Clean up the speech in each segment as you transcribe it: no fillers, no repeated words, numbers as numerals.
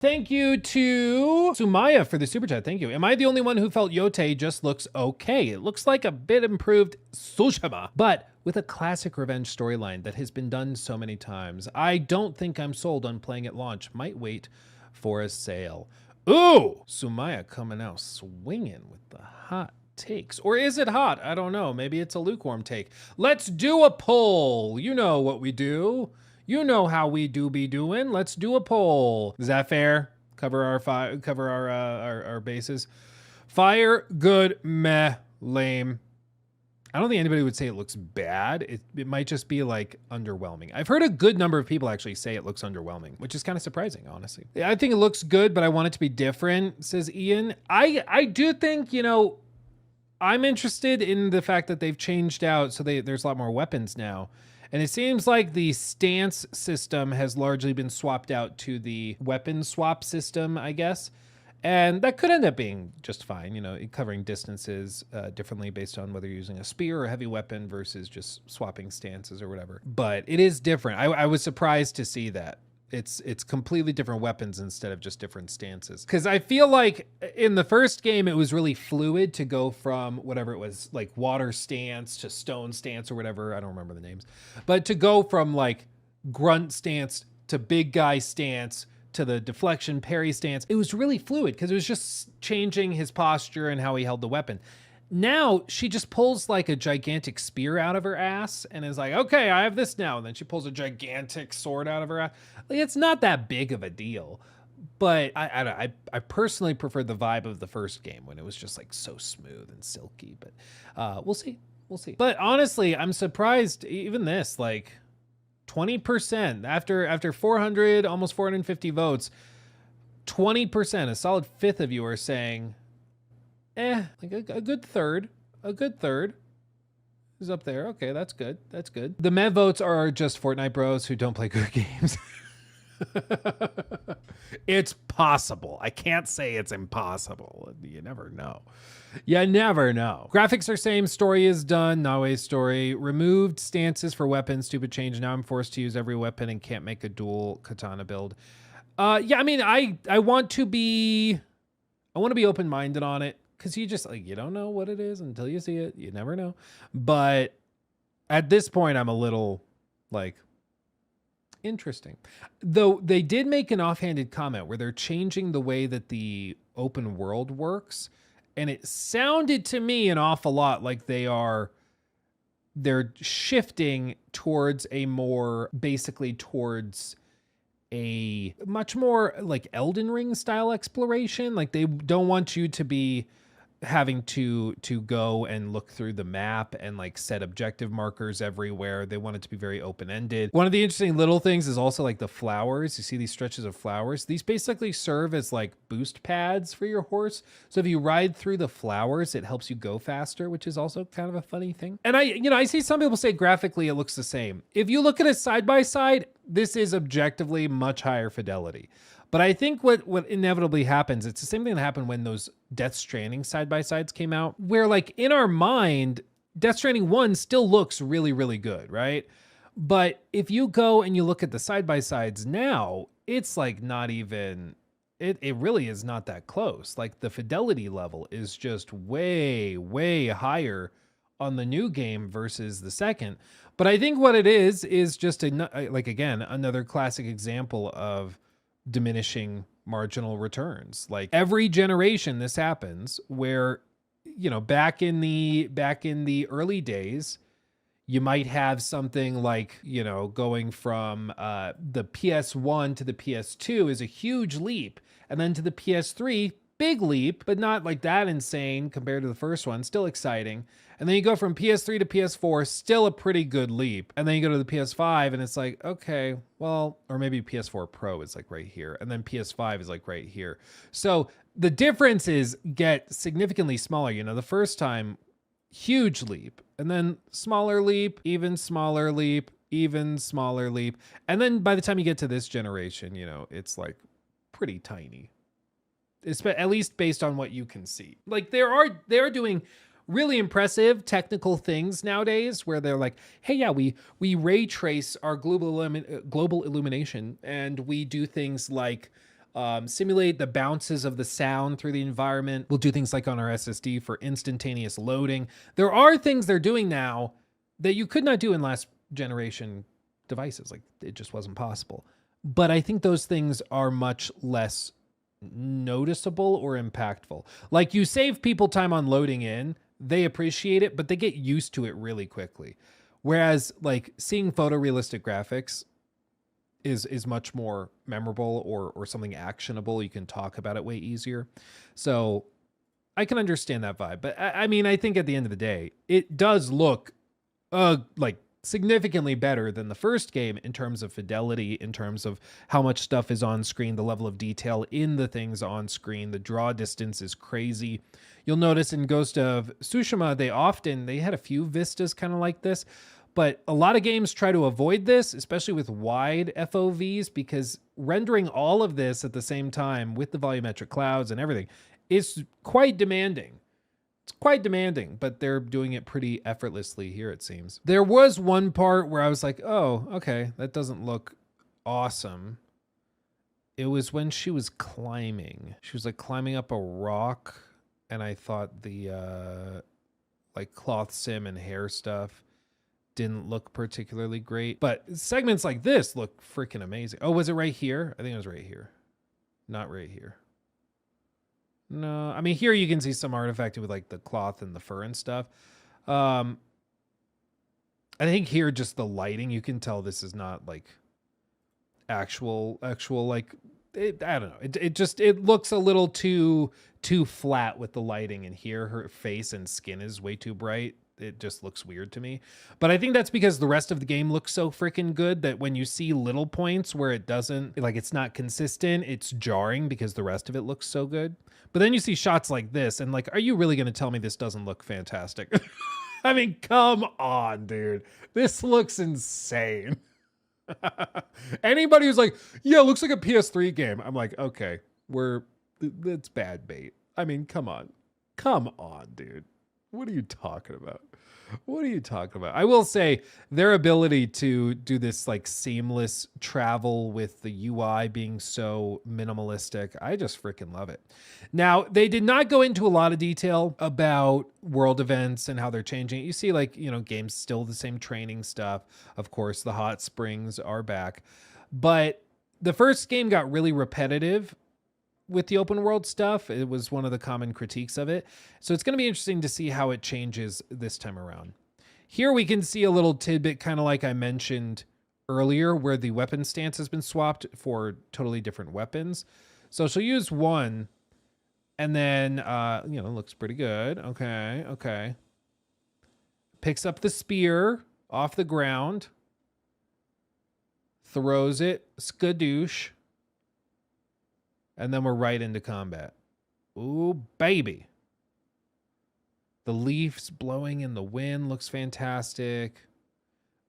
Thank you to Sumaya for the super chat. Thank you. Am I the only one who felt Yotei just looks okay? It looks like a bit improved Tsushima, but with a classic revenge storyline that has been done so many times. I don't think I'm sold on playing at launch. Might wait for a sale. Ooh, Sumaya coming out swinging with the hot takes. Or is it hot? I don't know. Maybe it's a lukewarm take. Let's do a poll. You know what we do. You know how we do be doing. Let's do a poll. Is that fair? Cover our bases. Fire, good, meh, lame. I don't think anybody would say it looks bad. It might just be like underwhelming. I've heard a good number of people actually say it looks underwhelming, which is kind of surprising, honestly. I think it looks good, but I want it to be different, says Ian. I do think, you know, I'm interested in the fact that they've changed out, so there's a lot more weapons now. And it seems like the stance system has largely been swapped out to the weapon swap system, I guess. And that could end up being just fine, you know, covering distances differently based on whether you're using a spear or a heavy weapon versus just swapping stances or whatever. But it is different. I was surprised to see that. It's completely different weapons instead of just different stances. Because I feel like in the first game, it was really fluid to go from whatever it was, like water stance to stone stance or whatever. I don't remember the names. But to go from like grunt stance to big guy stance to the deflection parry stance, it was really fluid because it was just changing his posture and how he held the weapon. Now she just pulls like a gigantic spear out of her ass and is like, okay, I have this now. And then she pulls a gigantic sword out of her ass. Like, it's not that big of a deal, but I personally prefer the vibe of the first game when it was just like so smooth and silky, but we'll see. But honestly, I'm surprised even this, like 20% after 400, almost 450 votes, 20%, a solid fifth of you are saying, like a good third is up there. Okay, that's good. The meh votes are just Fortnite bros who don't play good games. It's possible. I can't say it's impossible. You never know. Graphics are same. Story is done. Naoe's story. Removed stances for weapons. Stupid change. Now I'm forced to use every weapon and can't make a dual katana build. Yeah, I mean, I want to be open-minded on it. Because you just like, you don't know what it is until you see it. You never know. But at this point, I'm a little like interesting. Though they did make an offhanded comment where they're changing the way that the open world works. And it sounded to me an awful lot like they're shifting towards a much more like Elden Ring style exploration. Like they don't want you to be having to go and look through the map and like set objective markers everywhere. They want it to be very open-ended. One of the interesting little things is also like the flowers. You see these stretches of flowers. These basically serve as like boost pads for your horse. So if you ride through the flowers, it helps you go faster, which is also kind of a funny thing. And I see some people say graphically it looks the same. If you look at it side by side, this is objectively much higher fidelity. But I think what inevitably happens, it's the same thing that happened when those Death Stranding side-by-sides came out, where like in our mind, Death Stranding 1 still looks really, really good, right? But if you go and you look at the side-by-sides now, it's like not even, it really is not that close. Like the fidelity level is just way, way higher on the new game versus the second. But I think what it is just another classic example of diminishing marginal returns. Like every generation this happens where, you know, back in the early days, you might have something like, you know, going from the PS1 to the PS2 is a huge leap, and then to the PS3, big leap, but not like that insane compared to the first one, still exciting. And then you go from PS3 to PS4, still a pretty good leap. And then you go to the PS5 and it's like, okay, well, or maybe PS4 Pro is like right here. And then PS5 is like right here. So the differences get significantly smaller. You know, the first time, huge leap, and then smaller leap, even smaller leap, even smaller leap. And then by the time you get to this generation, you know, it's like pretty tiny. It's at least based on what you can see. Like they are doing really impressive technical things nowadays where they're like, hey, yeah, we ray trace our global illumination, and we do things like simulate the bounces of the sound through the environment. We'll do things like on our SSD for instantaneous loading. There are things they're doing now that you could not do in last generation devices. Like, it just wasn't possible. But I think those things are much less noticeable or impactful. Like, you save people time on loading in, they appreciate it, but they get used to it really quickly. Whereas like seeing photorealistic graphics is much more memorable or something actionable. You can talk about it way easier. So I can understand that vibe. But I mean, I think at the end of the day, it does look like significantly better than the first game in terms of fidelity, in terms of how much stuff is on screen, the level of detail in the things on screen. The draw distance is crazy. You'll notice in Ghost of Tsushima, they had a few vistas kind of like this, but a lot of games try to avoid this, especially with wide FOVs, because rendering all of this at the same time with the volumetric clouds and everything is quite demanding. It's quite demanding, but they're doing it pretty effortlessly here, it seems. There was one part where I was like, oh, okay, that doesn't look awesome. It was when she was climbing. She was like climbing up a rock, and I thought the like cloth sim and hair stuff didn't look particularly great. But segments like this look freaking amazing. Oh, was it right here? I think it was right here. Not right here. No, I mean, here you can see some artifacting with like the cloth and the fur and stuff. I think here just the lighting, you can tell this is not like actual like I don't know. It looks a little too flat with the lighting, and here her face and skin is way too bright. It just looks weird to me. But I think that's because the rest of the game looks so freaking good that when you see little points where it doesn't, like it's not consistent, it's jarring because the rest of it looks so good. But then you see shots like this and like, are you really going to tell me this doesn't look fantastic? I mean, come on, dude. This looks insane. Anybody who's like, yeah, it looks like a PS3 game. I'm like, okay, that's bad bait. I mean, come on, dude. What are you talking about? What are you talking about? I will say their ability to do this like seamless travel with the UI being so minimalistic, I just freaking love it. Now, they did not go into a lot of detail about world events and how they're changing. You see like, games still the same training stuff. Of course, the hot springs are back. But the first game got really repetitive with the open world stuff. It was one of the common critiques of it. So it's going to be interesting to see how it changes this time around. Here we can see a little tidbit, kind of like I mentioned earlier, where the weapon stance has been swapped for totally different weapons. So she'll use one and then, looks pretty good. Okay. Picks up the spear off the ground, throws it, skadoosh. And then we're right into combat. Ooh, baby. The leaves blowing in the wind looks fantastic.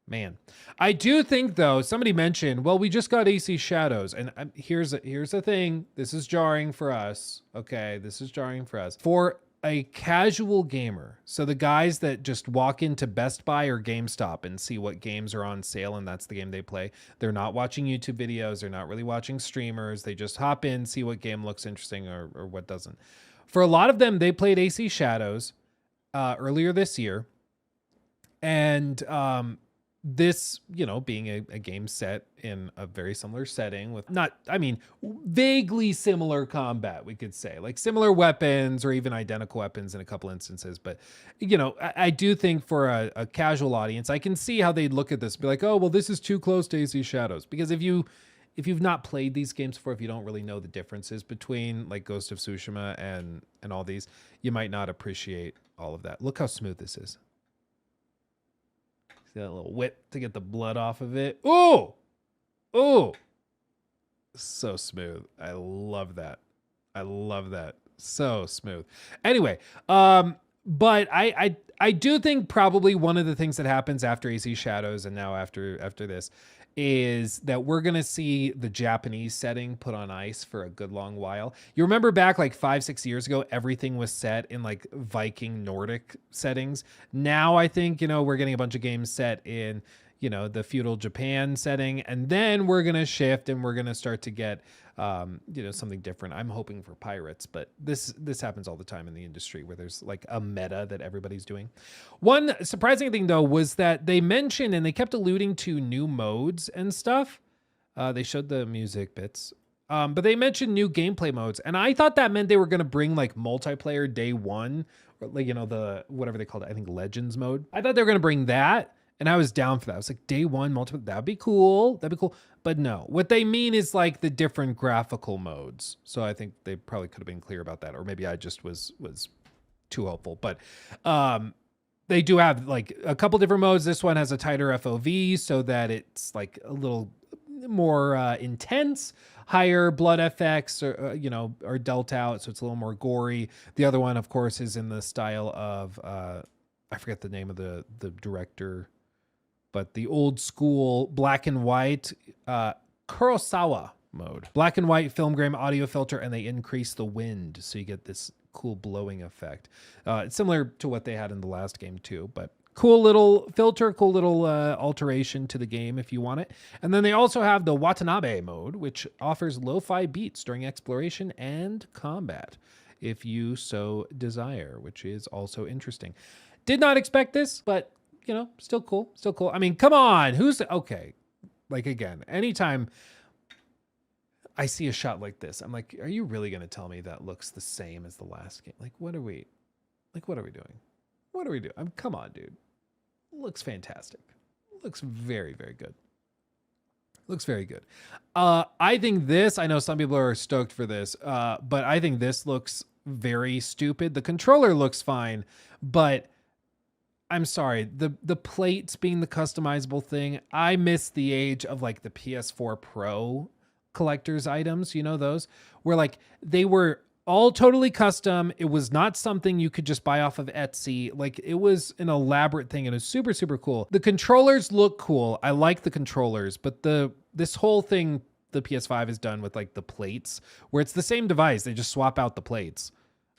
Man, I do think though, somebody mentioned, well, we just got AC Shadows. And here's the thing. This is jarring for us. Okay, this is jarring for us. For a casual gamer, so the guys that just walk into Best Buy or GameStop and see what games are on sale and that's the game they play, they're not watching YouTube videos, they're not really watching streamers, they just hop in, see what game looks interesting or what doesn't. For a lot of them, they played AC Shadows earlier this year, and this, being a game set in a very similar setting with vaguely similar combat, we could say, like similar weapons or even identical weapons in a couple instances. But, I do think for a casual audience, I can see how they'd look at this and be like, oh, well, this is too close to AC Shadows. Because if you've not played these games before, if you don't really know the differences between like Ghost of Tsushima and all these, you might not appreciate all of that. Look how smooth this is. See that little whip to get the blood off of it. Ooh! Ooh! So smooth. I love that. So smooth. Anyway, but I do think probably one of the things that happens after AC Shadows and now after this is that we're going to see the Japanese setting put on ice for a good long while. You remember back like 5-6 years ago, everything was set in like Viking Nordic settings. Now I think, we're getting a bunch of games set in, the feudal Japan setting. And then we're going to shift and we're going to start to get something different. I'm hoping for pirates, but this happens all the time in the industry where there's like a meta that everybody's doing. One surprising thing though was that they mentioned and they kept alluding to new modes and stuff. They showed the music bits. But they mentioned new gameplay modes, and I thought that meant they were going to bring like multiplayer day one, or like, the whatever they called it, I think Legends mode. I thought they were going to bring that, and I was down for that. I was like, day one multiplayer, that'd be cool. But no, what they mean is like the different graphical modes. So I think they probably could have been clear about that, or maybe I just was too hopeful. But they do have like a couple different modes. This one has a tighter FOV so that it's like a little more intense, higher blood effects are dealt out, so it's a little more gory. The other one, of course, is in the style of I forget the name of the director, but the old school black and white Kurosawa mode. Black and white film grain audio filter, and they increase the wind, so you get this cool blowing effect. It's similar to what they had in the last game too, but cool little filter, cool little alteration to the game if you want it. And then they also have the Watanabe mode, which offers lo-fi beats during exploration and combat, if you so desire, which is also interesting. Did not expect this, but still cool. I mean, come on, okay. Like again, anytime I see a shot like this, I'm like, are you really going to tell me that looks the same as the last game? Like, what are we doing? What are we doing? Come on, dude. Looks fantastic. Looks very, very good. Looks very good. I think this, I know some people are stoked for this, but I think this looks very stupid. The controller looks fine, but I'm sorry, the plates being the customizable thing, I miss the age of like the PS4 Pro collector's items, those where like they were all totally custom. It was not something you could just buy off of Etsy. Like it was an elaborate thing, and it was super, super cool. The controllers look cool. I like the controllers, but this whole thing the PS5 is done with like the plates where it's the same device. They just swap out the plates.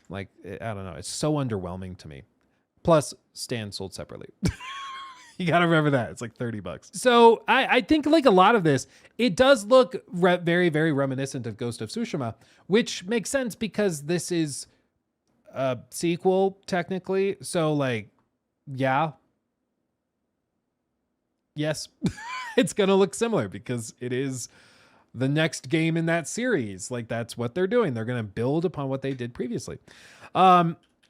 Like, I don't know. It's so underwhelming to me. Plus, stands sold separately. You got to remember that. It's like $30. So I think like a lot of this, it does look very, very reminiscent of Ghost of Tsushima, which makes sense because this is a sequel technically. So like, yeah. Yes, it's going to look similar because it is the next game in that series. Like that's what they're doing. They're going to build upon what they did previously.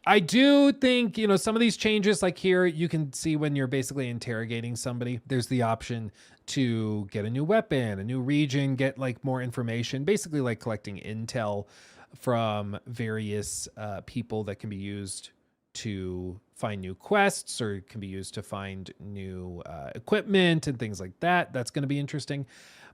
I do think, some of these changes, like here, you can see when you're basically interrogating somebody, there's the option to get a new weapon, a new region, get like more information, basically like collecting intel from various people that can be used to find new quests or can be used to find new equipment and things like that. That's going to be interesting.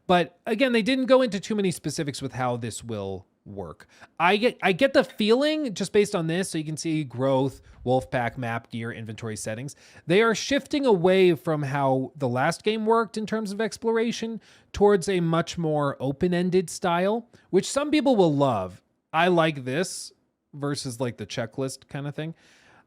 But again, they didn't go into too many specifics with how this will work. I get the feeling just based on this, so you can see growth, Wolfpack, map, gear, inventory settings. They are shifting away from how the last game worked in terms of exploration towards a much more open-ended style, which some people will love. I like this versus like the checklist kind of thing.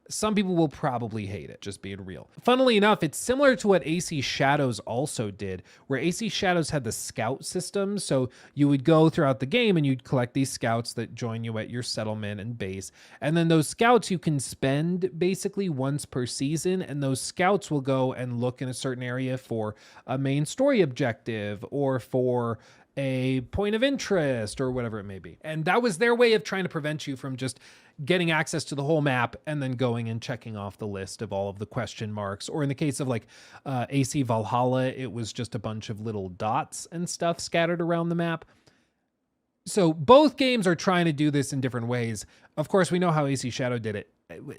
Some people will probably hate it, just being real. Funnily enough, it's similar to what AC Shadows also did, where AC Shadows had the scout system. So you would go throughout the game and you'd collect these scouts that join you at your settlement and base. And then those scouts you can spend basically once per season. And those scouts will go and look in a certain area for a main story objective or for a point of interest or whatever it may be. And that was their way of trying to prevent you from just getting access to the whole map and then going and checking off the list of all of the question marks. Or in the case of like AC Valhalla, it was just a bunch of little dots and stuff scattered around the map. So both games are trying to do this in different ways. Of course, we know how AC Shadow did it.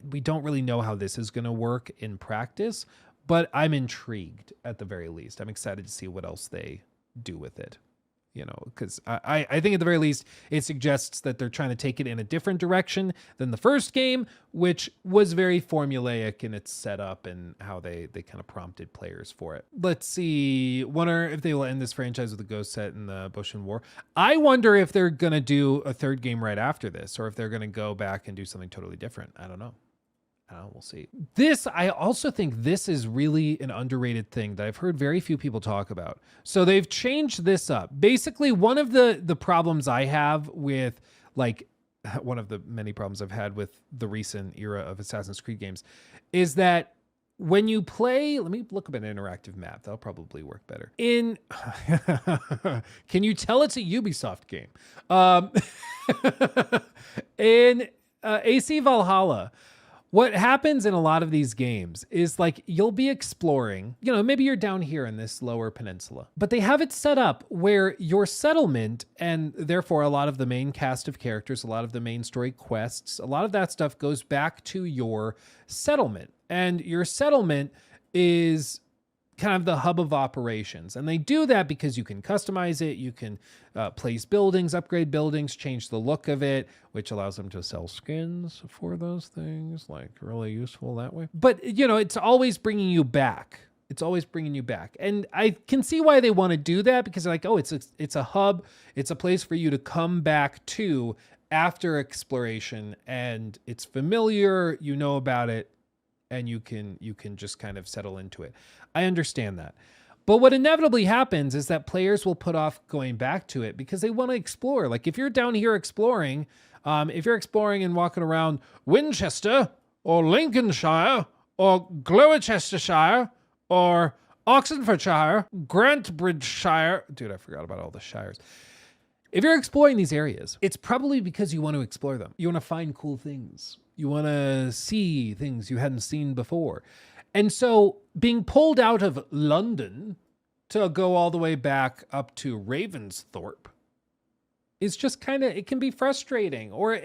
We don't really know how this is going to work in practice, but I'm intrigued at the very least. I'm excited to see what else they do with it. Because I think at the very least, it suggests that they're trying to take it in a different direction than the first game, which was very formulaic in its setup and how they kind of prompted players for it. Let's see. Wonder if they will end this franchise with a ghost set in the Boshin War. I wonder if they're going to do a third game right after this, or if they're going to go back and do something totally different. I don't know. We'll see. This, I also think this is really an underrated thing that I've heard very few people talk about. So they've changed this up. Basically, one of the problems I have with, like, one of the many problems I've had with the recent era of Assassin's Creed games is that when you play, let me look up an interactive map. That'll probably work better. Can you tell it's a Ubisoft game? In AC Valhalla, what happens in a lot of these games is like you'll be exploring, maybe you're down here in this lower peninsula, but they have it set up where your settlement and therefore a lot of the main cast of characters, a lot of the main story quests, a lot of that stuff goes back to your settlement. And your settlement is kind of the hub of operations. And they do that because you can customize it. You can place buildings, upgrade buildings, change the look of it, which allows them to sell skins for those things, like really useful that way. But, it's always bringing you back. It's always bringing you back. And I can see why they want to do that because they're like, oh, it's a hub. It's a place for you to come back to after exploration. And it's familiar, you know about it, and you can just kind of settle into it. I understand that. But what inevitably happens is that players will put off going back to it because they want to explore. Like if you're down here exploring, if you're exploring and walking around Winchester or Lincolnshire or Gloucestershire or Oxfordshire, Grantbridgeshire, dude, I forgot about all the shires. If you're exploring these areas, it's probably because you want to explore them. You want to find cool things. You want to see things you hadn't seen before. And so being pulled out of London to go all the way back up to Ravensthorpe is just it can be frustrating, or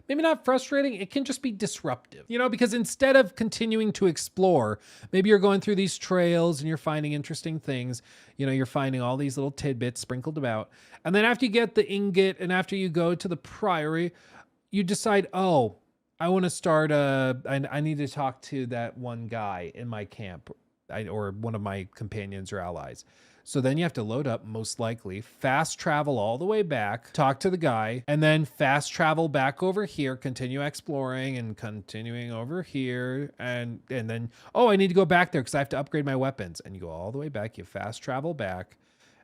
maybe not frustrating. It can just be disruptive, because instead of continuing to explore, maybe you're going through these trails and you're finding interesting things, you're finding all these little tidbits sprinkled about. And then after you get the ingot and after you go to the priory, you decide, oh, I want to start I need to talk to that one guy in my camp or one of my companions or allies. So then you have to load up, most likely, fast travel all the way back, talk to the guy, and then fast travel back over here, continue exploring and continuing over here. And then, oh, I need to go back there because I have to upgrade my weapons. And you go all the way back, you fast travel back,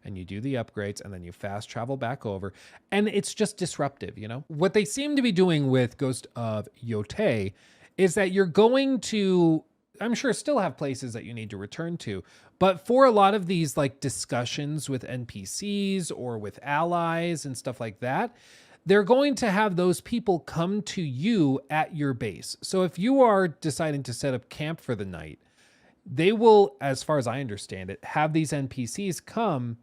and you do the upgrades, and then you fast travel back over. And it's just disruptive, What they seem to be doing with Ghost of Yotei is that you're going to, I'm sure, still have places that you need to return to. But for a lot of these like discussions with NPCs or with allies and stuff like that, they're going to have those people come to you at your base. So if you are deciding to set up camp for the night, they will, as far as I understand it, have these NPCs come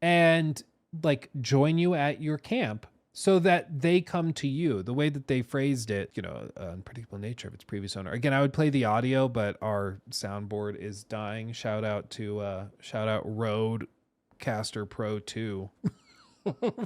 and like join you at your camp so that they come to you. The way that they phrased it, unpredictable nature of its previous owner. Again, I would play the audio, but our soundboard is dying. Shout out Rodecaster Pro 2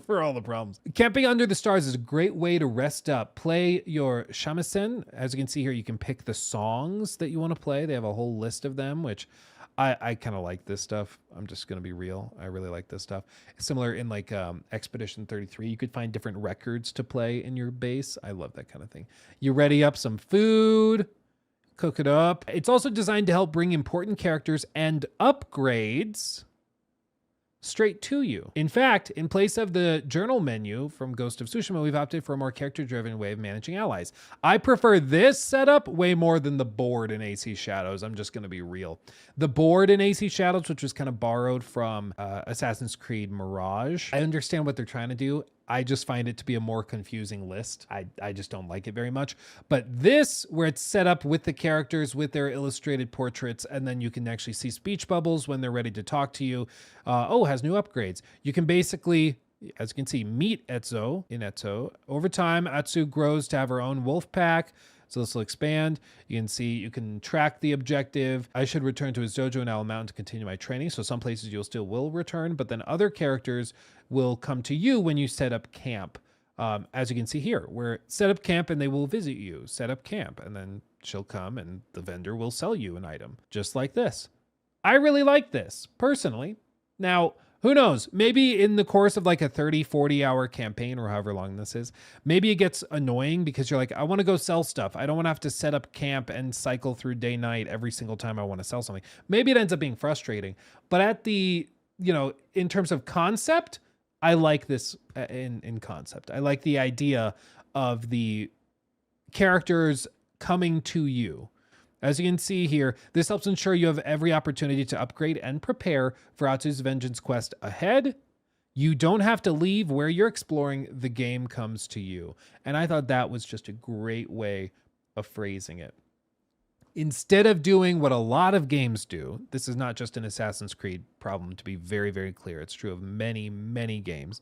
for all the problems. Camping under the stars is a great way to rest up. Play your shamisen. As you can see here, you can pick the songs that you want to play. They have a whole list of them, which I kind of like this stuff. I'm just going to be real. I really like this stuff. Similar in like Expedition 33, you could find different records to play in your base. I love that kind of thing. You ready up some food, cook it up. It's also designed to help bring important characters and upgrades straight to you. In fact, in place of the journal menu from Ghost of Tsushima, we've opted for a more character-driven way of managing allies. I prefer this setup way more than the board in AC Shadows. I'm just going to be real. The board in AC Shadows, which was kind of borrowed from Assassin's Creed Mirage, I understand what they're trying to do. I just find it to be a more confusing list. I just don't like it very much. But this, where it's set up with the characters, with their illustrated portraits, and then you can actually see speech bubbles when they're ready to talk to you. Has new upgrades. You can basically, as you can see, meet Etzo in Etzo. Over time, Atsu grows to have her own wolf pack. So this will expand. You can see, you can track the objective. I should return to his dojo in Owl Mountain to continue my training. So some places you'll still will return, but then other characters will come to you when you set up camp. As you can see here, where set up camp and they will visit you. Set up camp, and then she'll come and the vendor will sell you an item, just like this. I really like this, personally. Now, Who knows? Maybe in the course of like a 30, 40-hour campaign or however long this is, maybe it gets annoying because you're like, I want to go sell stuff. I don't want to have to set up camp and cycle through day night every single time I want to sell something. Maybe it ends up being frustrating. But at the, in terms of concept, I like this in concept. I like the idea of the characters coming to you. As you can see here, this helps ensure you have every opportunity to upgrade and prepare for Atsu's Vengeance quest ahead. You don't have to leave where you're exploring, the game comes to you. And I thought that was just a great way of phrasing it. Instead of doing what a lot of games do, this is not just an Assassin's Creed problem, to be very, very clear. It's true of many, many games.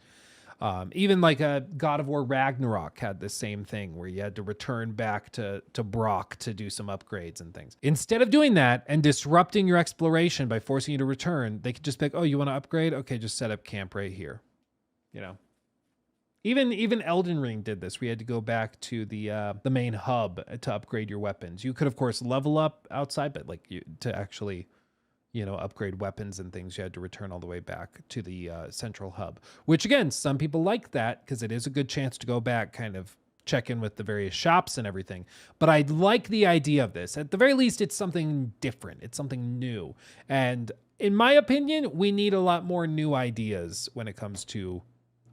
Even like a God of War Ragnarok had the same thing where you had to return back to Brock to do some upgrades and things. Instead of doing that and disrupting your exploration by forcing you to return, they could just be like, oh, you want to upgrade? Okay, just set up camp right here. Even Elden Ring did this. We had to go back to the main hub to upgrade your weapons. You could, of course, level up outside, but to actually upgrade weapons and things, you had to return all the way back to the central hub, which again, some people like that because it is a good chance to go back, kind of check in with the various shops and everything. But I like the idea of this. At the very least, it's something different. It's something new. And in my opinion, we need a lot more new ideas when it comes to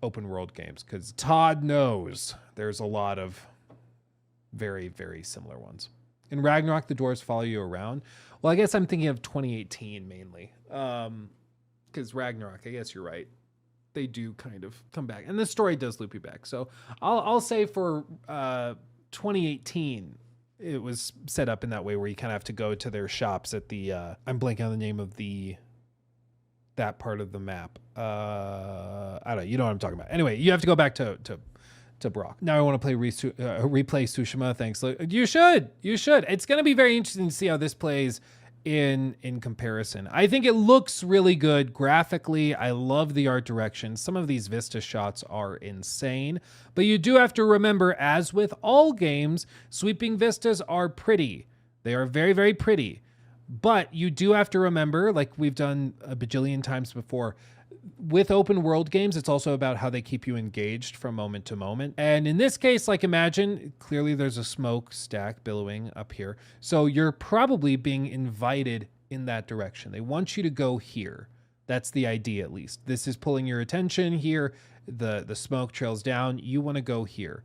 open world games, because Todd knows there's a lot of very, very similar ones. In Ragnarok, the dwarves follow you around. Well, I guess I'm thinking of 2018 mainly. Because Ragnarok, I guess you're right. They do kind of come back. And the story does loop you back. So I'll say for 2018, it was set up in that way where you kind of have to go to their shops at the... I'm blanking on the name of that part of the map. I don't know. You know what I'm talking about. Anyway, you have to go back to Brock. Now I want to replay Tsushima. Thanks. You should. It's going to be very interesting to see how this plays in comparison. I think it looks really good graphically. I love the art direction. Some of these Vista shots are insane, but you do have to remember, as with all games, sweeping vistas are pretty. They are very, very pretty, but you do have to remember, like we've done a bajillion times before, with open world games, it's also about how they keep you engaged from moment to moment. And in this case, like imagine, clearly there's a smoke stack billowing up here. So you're probably being invited in that direction. They want you to go here. That's the idea, at least. This is pulling your attention here. The smoke trails down. You want to go here.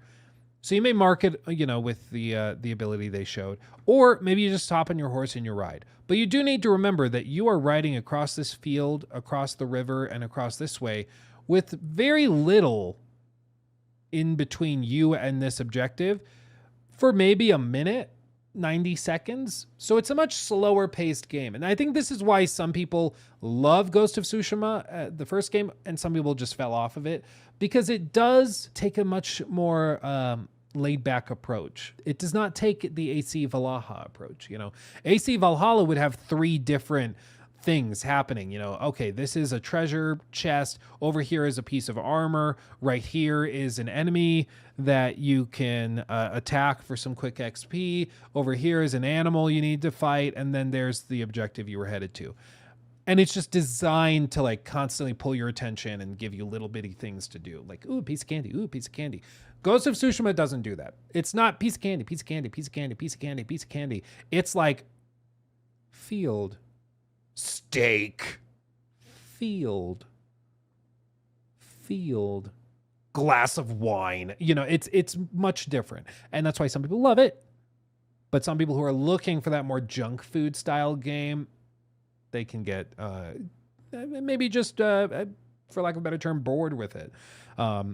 So you may mark it, with the ability they showed, or maybe you just hop on your horse and you ride. But you do need to remember that you are riding across this field, across the river, and across this way with very little in between you and this objective for maybe a minute, 90 seconds. So it's a much slower paced game. And I think this is why some people love Ghost of Tsushima, the first game, and some people just fell off of it, because it does take a much more laid back approach. It does not take the AC Valhalla approach. AC Valhalla would have 3 different things happening. Okay, this is a treasure chest. Over here is a piece of armor. Right here is an enemy that you can attack for some quick XP. Over here is an animal you need to fight. And then there's the objective you were headed to. And it's just designed to like constantly pull your attention and give you little bitty things to do. Like, ooh, piece of candy, ooh, piece of candy. Ghost of Tsushima doesn't do that. It's not piece of candy, piece of candy, piece of candy, piece of candy, piece of candy. It's like field, steak, field, glass of wine. It's much different. And that's why some people love it. But some people who are looking for that more junk food style game, they can get maybe just, for lack of a better term, bored with it,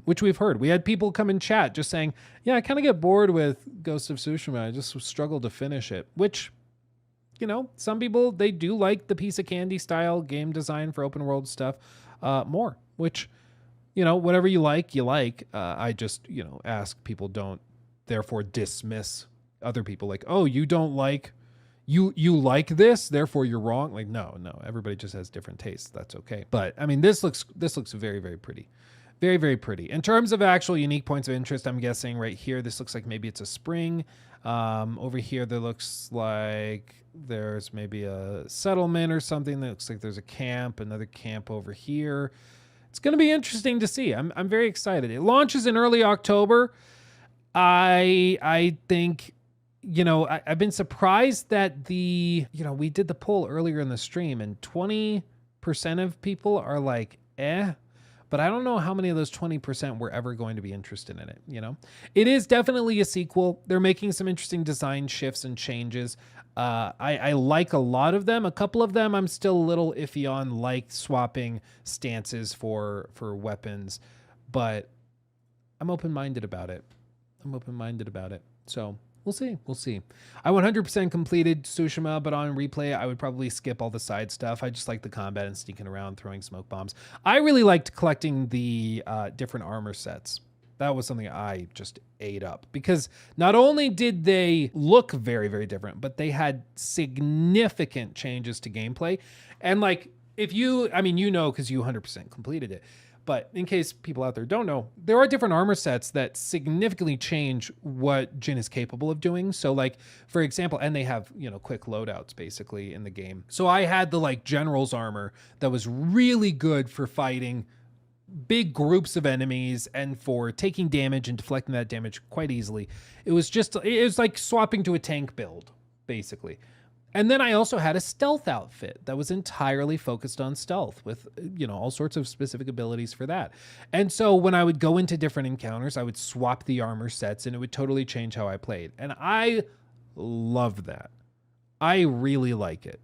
which we've heard. We had people come in chat just saying, yeah, I kind of get bored with Ghost of Tsushima. I just struggle to finish it, which, some people, they do like the piece of candy style game design for open world stuff more, which, whatever you like, you like. I just, ask people, don't therefore dismiss other people like, oh, you don't like... You like this, therefore you're wrong. Like, no, everybody just has different tastes. That's okay. But I mean, this looks very, very pretty. Very, very pretty. In terms of actual unique points of interest, I'm guessing right here, this looks like maybe it's a spring. Over here, there looks like there's maybe a settlement or something. That looks like there's a camp, another camp over here. It's going to be interesting to see. I'm very excited. It launches in early October. I think, I've been surprised that we did the poll earlier in the stream and 20% of people are like, but I don't know how many of those 20% were ever going to be interested in it. It is definitely a sequel. They're making some interesting design shifts and changes. I like a lot of them. A couple of them I'm still a little iffy on, like swapping stances for weapons, but I'm open-minded about it. So we'll see. I 100% completed Tsushima, but on replay, I would probably skip all the side stuff. I just like the combat and sneaking around, throwing smoke bombs. I really liked collecting the different armor sets. That was something I just ate up because not only did they look very, very different, but they had significant changes to gameplay. And like, if you, because you 100% completed it, but in case people out there don't know, there are different armor sets that significantly change what Jin is capable of doing. So like, for example, and they have, quick loadouts basically in the game. So I had the like general's armor that was really good for fighting big groups of enemies and for taking damage and deflecting that damage quite easily. It was like swapping to a tank build basically. And then I also had a stealth outfit that was entirely focused on stealth with, all sorts of specific abilities for that. And so when I would go into different encounters, I would swap the armor sets and it would totally change how I played. And I love that. I really like it.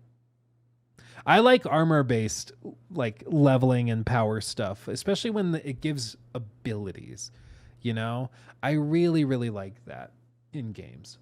I like armor-based like leveling and power stuff, especially when it gives abilities, I really, really like that in games.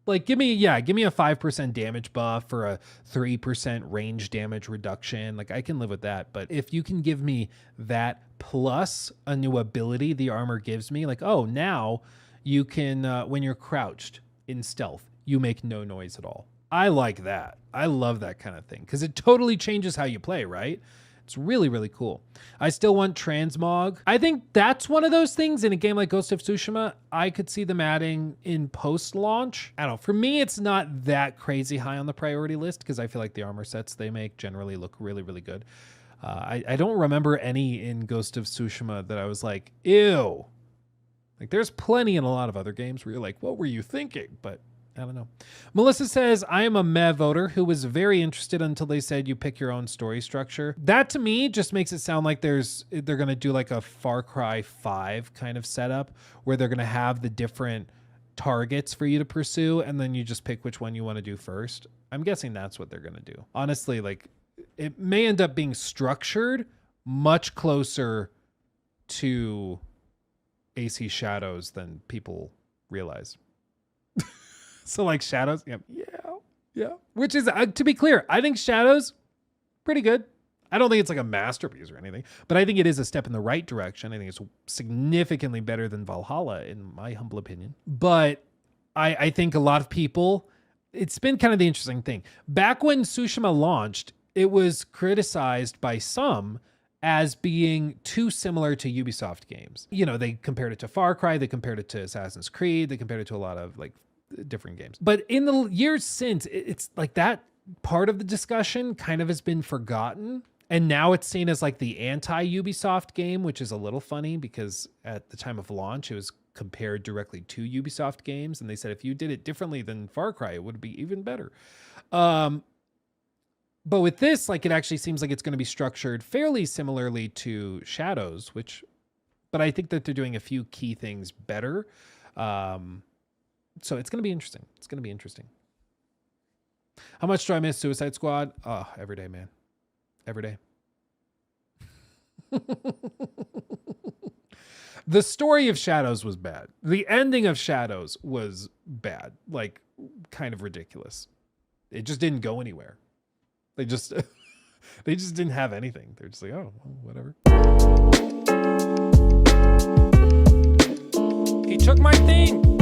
Like, give me a 5% damage buff or a 3% range damage reduction. Like, I can live with that. But if you can give me that plus a new ability the armor gives me, like, oh, now you can, when you're crouched in stealth, you make no noise at all. I like that. I love that kind of thing because it totally changes how you play, right? It's really, really cool. I still want transmog. I think that's one of those things in a game like Ghost of Tsushima, I could see them adding in post-launch. I don't know. For me, it's not that crazy high on the priority list because I feel like the armor sets they make generally look really, really good. I don't remember any in Ghost of Tsushima that I was like, ew. Like there's plenty in a lot of other games where you're like, what were you thinking? But I don't know. Melissa says, I am a meh voter who was very interested until they said you pick your own story structure. That to me just makes it sound like they're going to do like a Far Cry 5 kind of setup where they're going to have the different targets for you to pursue and then you just pick which one you want to do first. I'm guessing that's what they're going to do. Honestly, like it may end up being structured much closer to AC Shadows than people realize. So like Shadows, yeah. Which is, to be clear, I think Shadows, pretty good. I don't think it's like a masterpiece or anything, but I think it is a step in the right direction. I think it's significantly better than Valhalla, in my humble opinion. But I think a lot of people, it's been kind of the interesting thing. Back when Tsushima launched, it was criticized by some as being too similar to Ubisoft games. They compared it to Far Cry, they compared it to Assassin's Creed, they compared it to a lot of like different games. But in the years since, it's like that part of the discussion kind of has been forgotten. And now it's seen as like the anti-Ubisoft game, which is a little funny because at the time of launch, it was compared directly to Ubisoft games. And they said, if you did it differently than Far Cry, it would be even better. But with this, like it actually seems like it's going to be structured fairly similarly to Shadows, but I think that they're doing a few key things better. So it's going to be interesting. How much do I miss Suicide Squad? Oh, every day, man. Every day. The story of Shadows was bad. The ending of Shadows was bad. Like, kind of ridiculous. It just didn't go anywhere. They just didn't have anything. They're just like, oh, well, whatever. He took my thing.